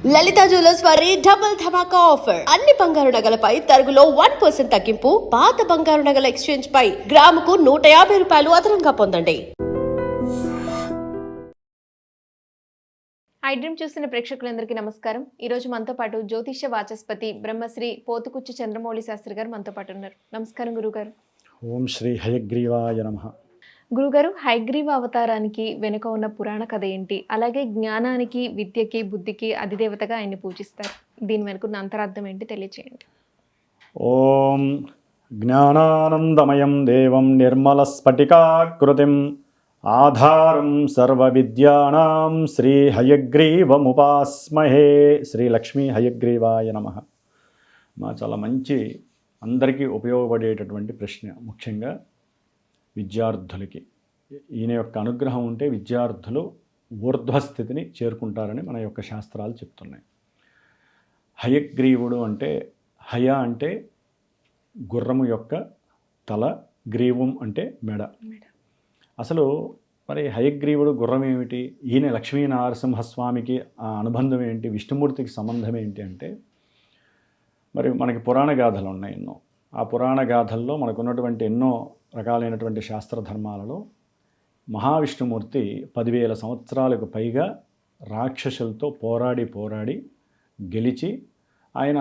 లలిత jewellers వారి double ధమాకా offer. అన్ని బంగారు నగలపై తరుగులో 1% తగ్గింపు. పాత బంగారు నగల ఎక్స్చేంజ్ పై గ్రాముకు 150 రూపాయలు అదనంగా పొందండి. ఐ డ్రీమ్ చూసిన ప్రేక్షకులందరికీ నమస్కారం. ఈ రోజు మనతో పాటు జ్యోతిష్య వాచస్పతి బ్రహ్మశ్రీ పోతుకుచ్చి చంద్రమౌళి శాస్త్రి గారు మనతో పాటు ఉన్నారు. నమస్కారం గురుగారు. ఓం శ్రీ హయగ్రీవాయ నమః. గురుగారు, హయగ్రీవ అవతారానికి వెనుక ఉన్న పురాణ కథ ఏంటి? అలాగే జ్ఞానానికి, విద్యకి, బుద్ధికి అధిదేవతగా ఆయన్ని పూజిస్తారు. దీని వెనుకున్న అంతరార్థం ఏంటి తెలియచేయండి. ఓం జ్ఞానానందమయం దేవం నిర్మలస్ఫటికాకృతిం ఆధారం సర్వవిద్యానాం శ్రీ హయగ్రీవముపాస్మహే. శ్రీ లక్ష్మీ హయగ్రీవాయ నమః. చాలా మంచి, అందరికీ ఉపయోగపడేటటువంటి ప్రశ్న. ముఖ్యంగా విద్యార్థులకి ఈయన యొక్క అనుగ్రహం ఉంటే విద్యార్థులు ఊర్ధ్వస్థితిని చేరుకుంటారని మన యొక్క శాస్త్రాలు చెప్తున్నాయి. హయగ్రీవుడు అంటే, హయ అంటే గుర్రము యొక్క తల, గ్రీవం అంటే మెడ. అసలు మరి హయగ్రీవుడు గుర్రం ఏమిటి? ఈయన లక్ష్మీ నరసింహస్వామికి ఆ అనుబంధం ఏంటి? విష్ణుమూర్తికి సంబంధం ఏంటి అంటే, మరి మనకి పురాణ గాథలు ఉన్నాయి ఎన్నో. ఆ పురాణ గాథల్లో మనకున్నటువంటి ఎన్నో రకాలైనటువంటి శాస్త్రధర్మాలలో మహావిష్ణుమూర్తి 10,000 సంవత్సరాలకు పైగా రాక్షసులతో పోరాడి గెలిచి ఆయన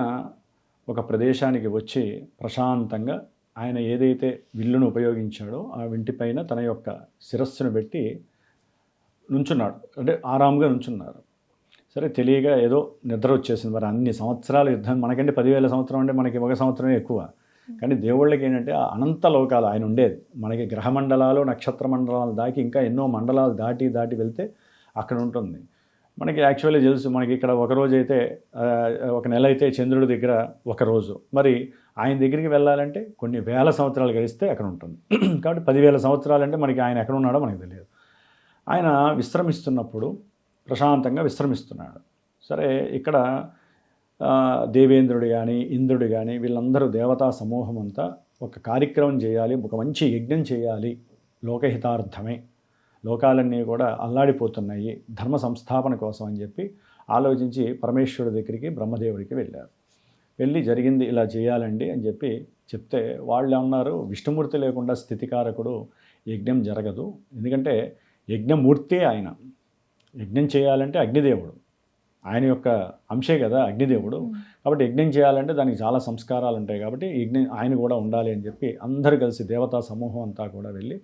ఒక ప్రదేశానికి వచ్చి ప్రశాంతంగా ఆయన ఏదైతే విల్లును ఉపయోగించాడో ఆ వింటిపైన తన యొక్క శిరస్సును పెట్టి నుంచున్నాడు. అంటే ఆరాముగా నుంచున్నారు. సరే, తెలియగా ఏదో నిద్ర వచ్చేసింది. మరి అన్ని సంవత్సరాలు యుద్ధం, మనకంటే 10,000 సంవత్సరం అంటే మనకి ఒక సంవత్సరమే ఎక్కువ. కానీ దేవుళ్ళకి ఏంటంటే ఆ అనంత లోకాలు ఆయన ఉండేది. మనకి గ్రహమండలాలు, నక్షత్ర మండలాలు దాకి ఇంకా ఎన్నో మండలాలు దాటి వెళ్తే అక్కడ ఉంటుంది. మనకి యాక్చువల్లీ తెలుసు, మనకి ఇక్కడ ఒకరోజు అయితే, ఒక నెల అయితే చంద్రుడి దగ్గర ఒకరోజు. మరి ఆయన దగ్గరికి వెళ్ళాలంటే కొన్ని వేల సంవత్సరాలు గడిస్తే అక్కడ ఉంటుంది. కాబట్టి 10,000 సంవత్సరాలంటే మనకి ఆయన ఎక్కడ ఉన్నాడో మనకు తెలియదు. ఆయన విశ్రమిస్తున్నప్పుడు ప్రశాంతంగా విశ్రమిస్తున్నాడు. సరే, ఇక్కడ దేవేంద్రుడు కానీ, ఇంద్రుడు కానీ, వీళ్ళందరూ దేవతా సమూహం అంతా ఒక కార్యక్రమం చేయాలి, ఒక మంచి యజ్ఞం చేయాలి, లోకహితార్థమే, లోకాలన్నీ కూడా అల్లాడిపోతున్నాయి, ధర్మ సంస్థాపన కోసం అని చెప్పి ఆలోచించి పరమేశ్వరుడి దగ్గరికి, బ్రహ్మదేవుడికి వెళ్ళారు. వెళ్ళి జరిగింది ఇలా చేయాలండి అని చెప్పి చెప్తే వాళ్ళు ఏమన్నారు, విష్ణుమూర్తి లేకుండా స్థితికారకుడు యజ్ఞం జరగదు. ఎందుకంటే యజ్ఞమూర్తే ఆయన. యజ్ఞం చేయాలంటే అగ్నిదేవుడు, ఆయన యొక్క అంశే కదా అగ్నిదేవుడు. కాబట్టి యజ్ఞం చేయాలంటే దానికి చాలా సంస్కారాలు ఉంటాయి. కాబట్టి యజ్ఞం ఆయన కూడా ఉండాలి అని చెప్పి అందరూ కలిసి దేవతా సమూహం అంతా కూడా వెళ్ళి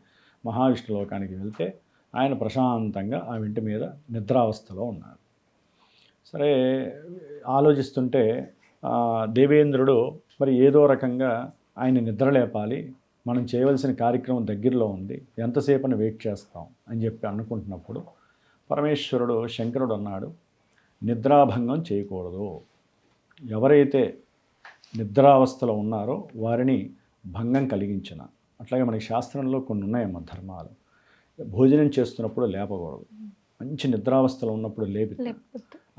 మహావిష్ణు లోకానికి వెళ్తే ఆయన ప్రశాంతంగా ఆ ఇంటి మీద నిద్రావస్థలో ఉన్నారు. సరే, ఆలోచిస్తుంటే దేవేంద్రుడు మరి ఏదో రకంగా ఆయన నిద్రలేపాలి, మనం చేయవలసిన కార్యక్రమం దగ్గరలో ఉంది, ఎంతసేపని వెయిట్ చేస్తాం అని చెప్పి అనుకుంటున్నప్పుడు పరమేశ్వరుడు, శంకరుడు అన్నాడు, నిద్రాభంగం చేయకూడదు. ఎవరైతే నిద్రావస్థలో ఉన్నారో వారిని భంగం కలిగించిన. అట్లాగే మనకి శాస్త్రంలో కొన్ని ఉన్నాయమ్మ ధర్మాలు. భోజనం చేస్తున్నప్పుడు లేపకూడదు, మంచి నిద్రావస్థలో ఉన్నప్పుడు లేపి.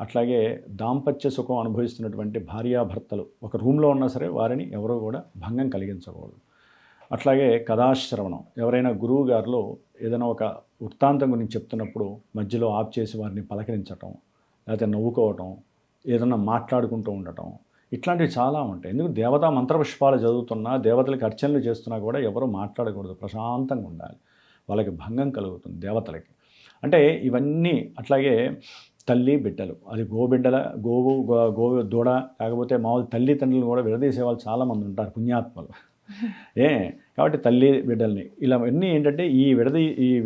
అట్లాగే దాంపత్య సుఖం అనుభవిస్తున్నటువంటి భార్యాభర్తలు ఒక రూమ్లో ఉన్నా సరే వారిని ఎవరో కూడా భంగం కలిగించకూడదు. అట్లాగే కథాశ్రవణం, ఎవరైనా గురువు గారిలో ఏదైనా ఒక వృత్తాంతం గురించి చెప్తున్నప్పుడు మధ్యలో ఆప్ చేసి వారిని పలకరించటం, లేకపోతే నవ్వుకోవటం, ఏదన్నా మాట్లాడుకుంటూ ఉండటం, ఇట్లాంటివి చాలా ఉంటాయి. ఎందుకు దేవతా మంత్రపుష్పాలు చదువుతున్నా, దేవతలకి అర్చనలు చేస్తున్నా కూడా ఎవరు మాట్లాడకూడదు, ప్రశాంతంగా ఉండాలి, వాళ్ళకి భంగం కలుగుతుంది దేవతలకి. అంటే ఇవన్నీ. అట్లాగే తల్లి బిడ్డలు, అది గోబిడ్డల, గోవు దూడ, లేకపోతే మామూలు తల్లిదండ్రులు కూడా విడదీసే వాళ్ళు చాలామంది ఉంటారు, పుణ్యాత్మలు. కాబట్టి తల్లి బిడ్డల్ని ఇలా అన్నీ ఏంటంటే ఈ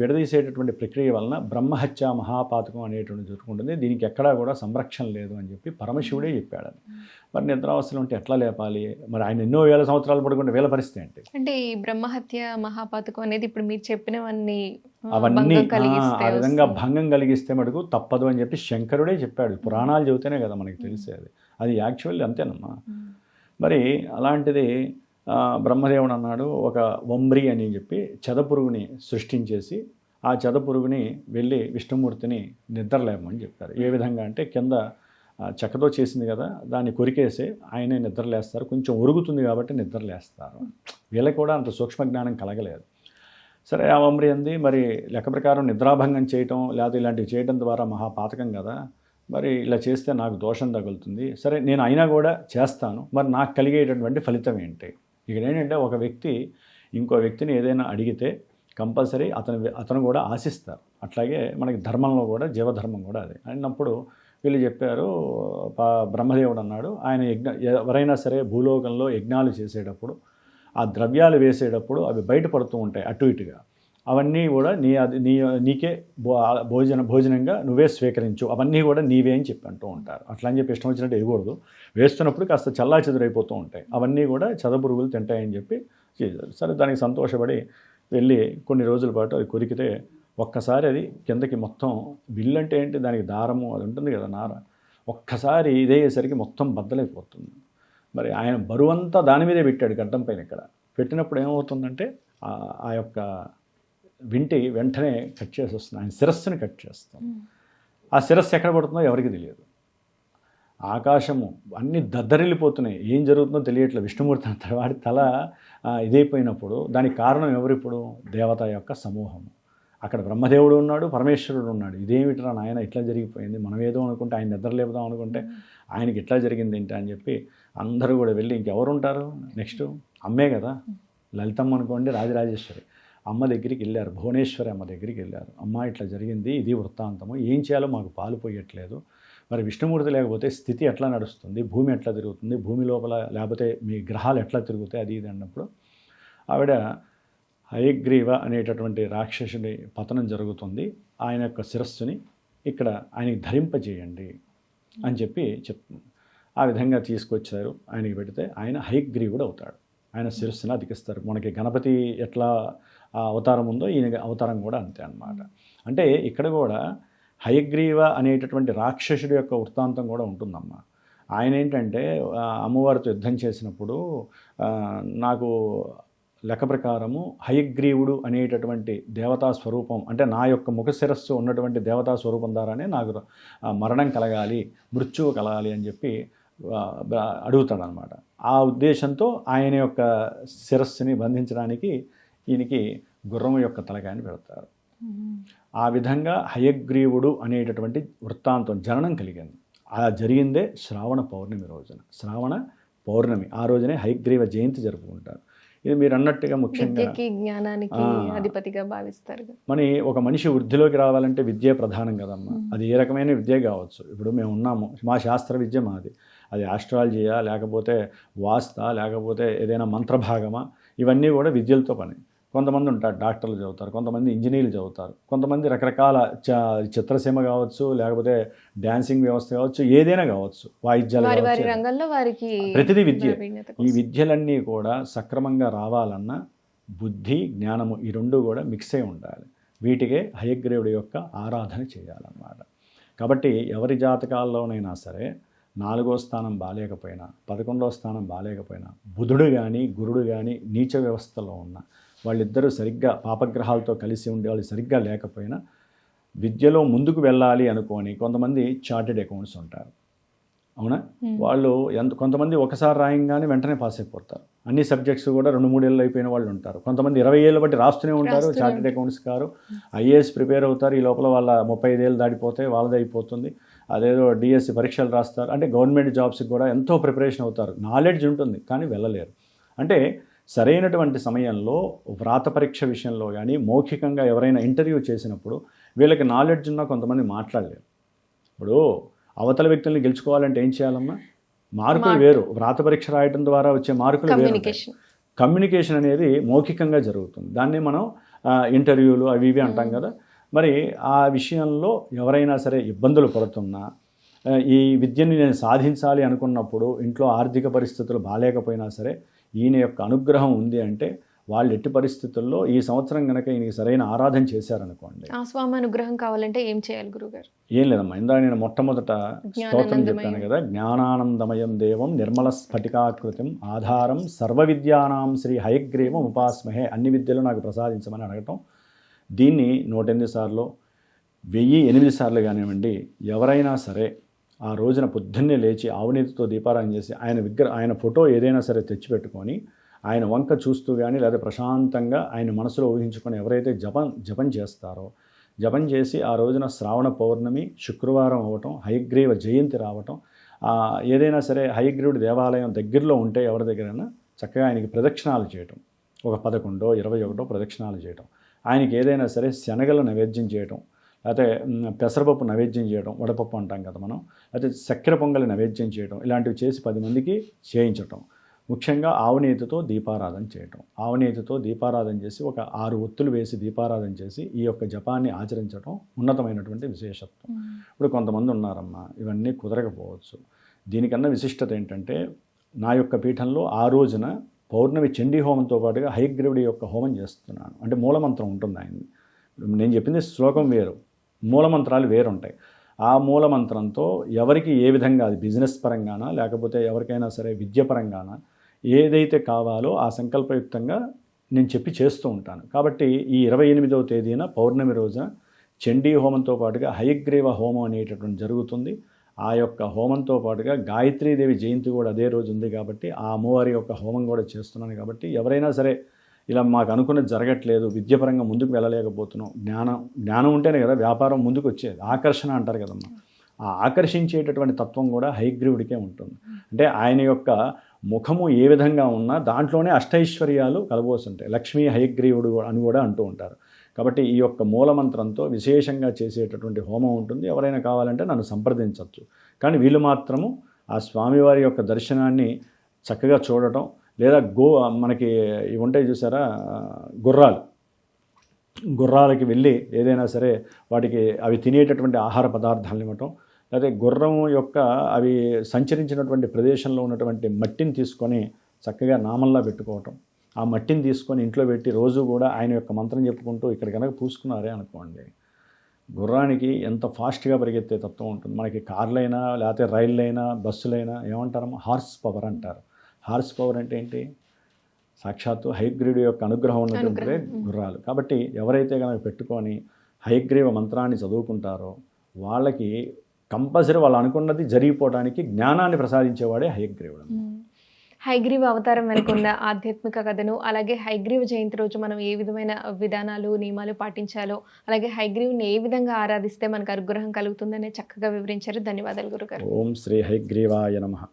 విడదీసేటటువంటి ప్రక్రియ వలన బ్రహ్మహత్య మహాపాతకం అనేటువంటి జరుగుతుంది. దీనికి ఎక్కడా కూడా సంరక్షణ లేదు అని చెప్పి పరమశివుడే చెప్పాడు. మరి నిద్రావస్థలు ఉంటే ఎట్లా లేపాలి? మరి ఆయన ఎన్నో వేల సంవత్సరాలు పడుకుంటే వేల పరిస్థితి ఏంటి? అంటే ఈ బ్రహ్మహత్య మహాపాతకం అనేది ఇప్పుడు మీరు చెప్పినవన్నీ అవన్నీ ఆ విధంగా భంగం కలిగిస్తే మటుకు తప్పదు అని చెప్పి శంకరుడే చెప్పాడు. పురాణాలు చెబితేనే కదా మనకి తెలిసేది. అది యాక్చువల్లీ అంతేనమ్మా. మరి అలాంటిది బ్రహ్మదేవుడు అన్నాడు, ఒక వంబ్రి అని చెప్పి చెదపురుగుని సృష్టించేసి ఆ చెదపురుగుని వెళ్ళి విష్ణుమూర్తిని నిద్రలేమని చెప్పారు. ఏ విధంగా అంటే కింద చెక్కతో చేసింది కదా, దాన్ని కొరికేసి ఆయనే నిద్రలేస్తారు. కొంచెం ఒరుగుతుంది కాబట్టి నిద్రలేస్తారు. వీళ్ళకి కూడా అంత సూక్ష్మజ్ఞానం కలగలేదు. సరే, ఆ వంబ్రి అంది, మరి లెక్క ప్రకారం నిద్రాభంగం చేయటం లేదా ఇలాంటివి చేయడం ద్వారా మహాపాతకం కదా, మరి ఇలా చేస్తే నాకు దోషం తగులుతుంది, సరే నేను అయినా కూడా చేస్తాను, మరి నాకు కలిగేటటువంటి ఫలితం ఏంటి? ఇక్కడ ఏంటంటే ఒక వ్యక్తి ఇంకో వ్యక్తిని ఏదైనా అడిగితే కంపల్సరీ అతను కూడా ఆశిస్తారు. అట్లాగే మనకి ధర్మంలో కూడా జీవధర్మం కూడా అది అన్నప్పుడు వీళ్ళు చెప్పారు, బ్రహ్మదేవుడు అన్నాడు, ఆయన ఎవరైనా సరే భూలోకంలో యజ్ఞాలు చేసేటప్పుడు ఆ ద్రవ్యాలు వేసేటప్పుడు అవి బయటపడుతూ ఉంటాయి అటు ఇటుగా, అవన్నీ కూడా నీకే భోజనంగా నువ్వే స్వీకరించు, అవన్నీ కూడా నీవే అని చెప్పి అంటూ ఉంటారు. అట్లా అని చెప్పి ఇష్టం వచ్చినట్టు వేయకూడదు, వేస్తున్నప్పుడు కాస్త చల్లా చెదురైపోతూ ఉంటాయి, అవన్నీ కూడా చదపురుగులు తింటాయని చెప్పి చేశారు. సరే దానికి సంతోషపడి వెళ్ళి కొన్ని రోజుల పాటు అది కొరికితే ఒక్కసారి అది కిందకి మొత్తం, బిల్లు అంటే ఏంటి, దానికి దారము అది ఉంటుంది కదా నార, ఒక్కసారి ఇదేసరికి మొత్తం బద్దలైపోతుంది. మరి ఆయన బరువంతా దాని మీదే పెట్టాడు గడ్డం పైన. ఇక్కడ పెట్టినప్పుడు ఏమవుతుందంటే ఆ యొక్క వింటి వెంటనే కట్ చేసి వస్తుంది, ఆయన శిరస్సుని కట్ చేస్తాం. ఆ శిరస్సు ఎక్కడ పడుతుందో ఎవరికి తెలియదు, ఆకాశము అన్నీ దద్దరిల్లిపోతున్నాయి, ఏం జరుగుతుందో తెలియట్లేదు. విష్ణుమూర్తి అంత వాడి తల ఇదైపోయినప్పుడు దానికి కారణం ఎవరిప్పుడు? దేవత యొక్క సమూహము. అక్కడ బ్రహ్మదేవుడు ఉన్నాడు, పరమేశ్వరుడు ఉన్నాడు. ఇదేమిట్రా నాయన ఇట్లా జరిగిపోయింది, మనం ఏదో అనుకుంటే ఆయన నిద్రలేపుదాం అనుకుంటే ఆయనకి ఇట్లా జరిగింది ఏంటి అని చెప్పి అందరూ కూడా వెళ్ళి, ఇంకెవరు ఉంటారు నెక్స్ట్? అమ్మే కదా, లలితమ్మ అనుకోండి, రాజరాజేశ్వరి అమ్మ దగ్గరికి వెళ్ళారు, భువనేశ్వరి అమ్మ దగ్గరికి వెళ్ళారు. అమ్మ ఇట్లా జరిగింది, ఇది వృత్తాంతము, ఏం చేయాలో మాకు పాలు పోయట్లేదు, మరి విష్ణుమూర్తి లేకపోతే స్థితి ఎట్లా నడుస్తుంది, భూమి ఎట్లా తిరుగుతుంది, భూమి లోపల లేకపోతే మీ గ్రహాలు ఎట్లా తిరుగుతాయి, అది ఇది అన్నప్పుడు ఆవిడ హయగ్రీవ అనేటటువంటి రాక్షసుని పతనం జరుగుతుంది, ఆయన యొక్క శిరస్సుని ఇక్కడ ఆయనకి ధరింపజేయండి అని చెప్పి చెప్తుంది. ఆ విధంగా తీసుకొచ్చారు, ఆయనకి పెడితే ఆయన హయగ్రీవుడు అవుతాడు, ఆయన శిరస్సుని అధికిస్తారు. మనకి గణపతి ఎట్లా అవతారం ఉందో ఈయన అవతారం కూడా అంతే అన్నమాట. అంటే ఇక్కడ కూడా హయగ్రీవ అనేటటువంటి రాక్షసుడి యొక్క వృత్తాంతం కూడా ఉంటుందమ్మా. ఆయన ఏంటంటే అమ్మవారితో యుద్ధం చేసినప్పుడు నాకు లెక్క ప్రకారము హయగ్రీవుడు అనేటటువంటి దేవతా స్వరూపం, అంటే నా యొక్క ముఖ శిరస్సు ఉన్నటువంటి దేవతా స్వరూపం ద్వారానే నాకు మరణం కలగాలి, మృత్యువు కలగాలి అని చెప్పి అడుగుతాడనమాట. ఆ ఉద్దేశంతో ఆయన యొక్క శిరస్సుని బంధించడానికి ఈయనకి గుర్రం యొక్క తలకాయని పెడతారు. ఆ విధంగా హయగ్రీవుడు అనేటటువంటి వృత్తాంతం జననం కలిగింది. ఆ జరిగిందే శ్రావణ పౌర్ణమి రోజున, శ్రావణ పౌర్ణమి ఆ రోజునే హయగ్రీవ జయంతి జరుపుకుంటారు. ఇది మీరు అన్నట్టుగా ముఖ్యంగా జ్ఞానానికి అధిపతిగా భావిస్తారు. మన ఒక మనిషి వృద్ధిలోకి రావాలంటే విద్య ప్రధానం కదమ్మా. అది ఏ రకమైన విద్య కావచ్చు. ఇప్పుడు మేము ఉన్నాము, మా శాస్త్ర విద్య మాది, అది ఆస్ట్రాలజీయా లేకపోతే వాస్తా లేకపోతే ఏదైనా మంత్రభాగమా, ఇవన్నీ కూడా విద్యలతో పని. కొంతమంది ఉంటారు డాక్టర్లు చదువుతారు, కొంతమంది ఇంజనీర్లు చదువుతారు, కొంతమంది రకరకాల చిత్రసీమ కావచ్చు, లేకపోతే డ్యాన్సింగ్ వ్యవస్థ కావచ్చు, ఏదైనా కావచ్చు, వాయిద్యాలు కావచ్చు, ప్రతిదీ విద్య. ఈ విద్యలన్నీ కూడా సక్రమంగా రావాలన్నా బుద్ధి జ్ఞానము ఈ రెండు కూడా మిక్స్ అయి ఉండాలి. వీటికే హయగ్రీవుడి యొక్క ఆరాధన చేయాలన్నమాట. కాబట్టి ఎవరి జాతకాల్లోనైనా సరే 4వ స్థానం బాలేకపోయినా 11వ స్థానం బాలేకపోయినా బుధుడు కానీ గురుడు కానీ నీచ వ్యవస్థలో ఉన్న వాళ్ళిద్దరూ సరిగ్గా పాపగ్రహాలతో కలిసి ఉండే వాళ్ళు సరిగ్గా లేకపోయినా విద్యలో ముందుకు వెళ్ళాలి అనుకొని కొంతమంది చార్టెడ్ అకౌంట్స్ ఉంటారు, అవునా? వాళ్ళు కొంతమంది ఒకసారి రాయంగానే వెంటనే పాస్ అయిపోతారు. అన్ని సబ్జెక్ట్స్ కూడా 2-3 ఏళ్ళు అయిపోయిన వాళ్ళు ఉంటారు. కొంతమంది 20 ఏళ్ళు బట్టి రాస్తూనే ఉంటారు, chartered accounts car, IAS prepare అవుతారు. ఈ లోపల వాళ్ళ 35 ఏళ్ళు దాటిపోతే వాళ్ళది అయిపోతుంది. అదేదో డిఎస్సి పరీక్షలు రాస్తారు, అంటే గవర్నమెంట్ జాబ్స్కి కూడా ఎంతో ప్రిపరేషన్ అవుతారు. నాలెడ్జ్ ఉంటుంది కానీ వెళ్ళలేరు. అంటే సరైనటువంటి సమయంలో వ్రాత పరీక్ష విషయంలో కానీ మౌఖికంగా ఎవరైనా ఇంటర్వ్యూ చేసినప్పుడు వీళ్ళకి నాలెడ్జ్ ఉన్నా కొంతమంది మాట్లాడలేరు. ఇప్పుడు అవతల వ్యక్తుల్ని గెలుచుకోవాలంటే ఏం చేయాలమ్మా? మార్కులు వేరు, వ్రాత పరీక్ష రాయడం ద్వారా వచ్చే మార్కులు వేరు. కమ్యూనికేషన్ అనేది మౌఖికంగా జరుగుతుంది, దాన్ని మనం ఇంటర్వ్యూలు అవి ఇవి అంటాం కదా. మరి ఆ విషయంలో ఎవరైనా సరే ఇబ్బందులు పడుతున్నా, ఈ విద్యని నేను సాధించాలి అనుకున్నప్పుడు ఇంట్లో ఆర్థిక పరిస్థితులు బాగాలేకపోయినా సరే ఈయన యొక్క అనుగ్రహం ఉంది అంటే వాళ్ళు ఎట్టి పరిస్థితుల్లో ఈ సంవత్సరం కనుక ఈయనకి సరైన ఆరాధన చేశారనుకోండి. ఆ స్వామి అనుగ్రహం కావాలంటే ఏం చేయాలి గురుగారు? ఏం లేదమ్మా, ఇందాక నేను మొట్టమొదట స్తోత్రం చెప్పాను కదా, జ్ఞానానందమయం దేవం నిర్మల స్ఫటికాకృతిం ఆధారం సర్వ విద్యానాం శ్రీ హయగ్రీవం ఉపాస్మహే, అన్ని విద్యలు నాకు ప్రసాదించమని అడగటం. దీన్ని 108 సార్లు 1008 సార్లు కానివ్వండి, ఎవరైనా సరే ఆ రోజున పొద్దున్నే లేచి ఆవునేతితో దీపారాయణ చేసి ఆయన ఫోటో ఏదైనా సరే తెచ్చిపెట్టుకొని ఆయన వంక చూస్తూ కానీ లేదా ప్రశాంతంగా ఆయన మనసులో ఊహించుకొని ఎవరైతే జపం చేస్తారో జపం చేసి ఆ రోజున శ్రావణ పౌర్ణమి శుక్రవారం అవ్వటం, హయగ్రీవ జయంతి రావటం, ఏదైనా సరే హయగ్రీవుడి దేవాలయం దగ్గరలో ఉంటే ఎవరి దగ్గరైనా చక్కగా ఆయనకి ప్రదక్షిణాలు చేయటం, ఒక 11 21 ప్రదక్షిణాలు చేయటం, ఆయనకి ఏదైనా సరే శనగలు నైవేద్యం చేయటం, లేకపోతే పెసరపప్పు నైవేద్యం చేయడం, వడపప్పు అంటాం కదా మనం, లేకపోతే చక్కెర పొంగలి నైవేద్యం చేయడం, ఇలాంటివి చేసి 10 మందికి చేయించటం. ముఖ్యంగా ఆవునేతితో దీపారాధన చేయటం, ఆవునేతితో దీపారాధన చేసి ఒక 6 ఒత్తులు వేసి దీపారాధన చేసి ఈ యొక్క జపాన్ని ఆచరించడం ఉన్నతమైనటువంటి విశేషత్వం. ఇప్పుడు కొంతమంది ఉన్నారమ్మా, ఇవన్నీ కుదరకపోవచ్చు. దీనికన్నా విశిష్టత ఏంటంటే, నా యొక్క పీఠంలో ఆ రోజున పౌర్ణమి చండీ హోమంతో పాటుగా హయగ్రీవుడి యొక్క హోమం చేస్తున్నాను. అంటే మూలమంత్రం ఉంటుంది ఆయన. నేను చెప్పింది శ్లోకం వేరు, మూలమంత్రాలు వేరుంటాయి. ఆ మూలమంత్రంతో ఎవరికి ఏ విధంగా, అది బిజినెస్ పరంగానా లేకపోతే ఎవరికైనా సరే విద్య పరంగానా ఏదైతే కావాలో ఆ సంకల్పయుక్తంగా నేను చెప్పి చేస్తూ ఉంటాను. కాబట్టి ఈ 28వ తేదీన పౌర్ణమి రోజున చండీ హోమంతో పాటుగా హయగ్రీవ హోమం అనేటటువంటి జరుగుతుంది. ఆ యొక్క హోమంతో పాటుగా గాయత్రీదేవి జయంతి కూడా అదే రోజు ఉంది కాబట్టి ఆ అమ్మవారి యొక్క హోమం కూడా చేస్తున్నాను. కాబట్టి ఎవరైనా సరే ఇలా మాకు అనుకున్నది జరగట్లేదు, విద్యపరంగా ముందుకు వెళ్ళలేకపోతున్నాం, జ్ఞానం ఉంటేనే కదా వ్యాపారం ముందుకు వచ్చేది, ఆకర్షణ అంటారు కదమ్మా, ఆ ఆకర్షించేటటువంటి తత్వం కూడా హయగ్రీవుడికే ఉంటుంది. అంటే ఆయన యొక్క ముఖము ఏ విధంగా ఉన్నా దాంట్లోనే అష్టైశ్వర్యాలు కలబోస్తుంటాయి. లక్ష్మీ హయగ్రీవుడు అని కూడా అంటూ ఉంటారు. కాబట్టి ఈ యొక్క మూలమంత్రంతో విశేషంగా చేసేటటువంటి హోమం ఉంటుంది. ఎవరైనా కావాలంటే నన్ను సంప్రదించవచ్చు. కానీ వీళ్ళు మాత్రము ఆ స్వామివారి యొక్క దర్శనాన్ని చక్కగా చూడటం, లేదా మనకి ఇవి ఉంటాయి చూసారా, గుర్రాలకి వెళ్ళి ఏదైనా సరే వాటికి అవి తినేటటువంటి ఆహార పదార్థాలను ఇవ్వటం, లేకపోతే గుర్రం యొక్క అవి సంచరించినటువంటి ప్రదేశంలో ఉన్నటువంటి మట్టిని తీసుకొని చక్కగా నామంలా పెట్టుకోవటం, ఆ మట్టిని తీసుకొని ఇంట్లో పెట్టి రోజు కూడా ఆయన యొక్క మంత్రం చెప్పుకుంటూ ఇక్కడ కనుక పూసుకున్నారే అనుకోండి, గుర్రానికి ఎంత ఫాస్ట్గా పరిగెత్తే తత్వం ఉంటుంది. మనకి కార్లైనా లేకపోతే రైళ్ళైనా బస్సులైనా ఏమంటారమ్మా, హార్స్ పవర్ అంటారు. హార్స్ పవర్ అంటే ఏంటి? సాక్షాత్తు హయగ్రీవుడి యొక్క అనుగ్రహం ఉన్నటువంటిదే గుర్రాలు. కాబట్టి ఎవరైతే కనుక పెట్టుకొని హయగ్రీవ మంత్రాన్ని చదువుకుంటారో వాళ్ళకి కంపల్సరీ వాళ్ళు అనుకున్నది జరిగిపోవడానికి జ్ఞానాన్ని ప్రసాదించేవాడే హయగ్రీవుడు. హయగ్రీవ అవతారం వెనుకున్న ఆధ్యాత్మిక కథను, అలాగే హయగ్రీవ జయంతి రోజు మనం ఏ విధమైన విధానాలు నియమాలు పాటించాలో, అలాగే హయగ్రీవుని ఏ విధంగా ఆరాధిస్తే మనకు అనుగ్రహం కలుగుతుందనే చక్కగా వివరించారు. ధన్యవాదాలు గురుగారు. ఓం శ్రీ హయగ్రీవాయ నమః.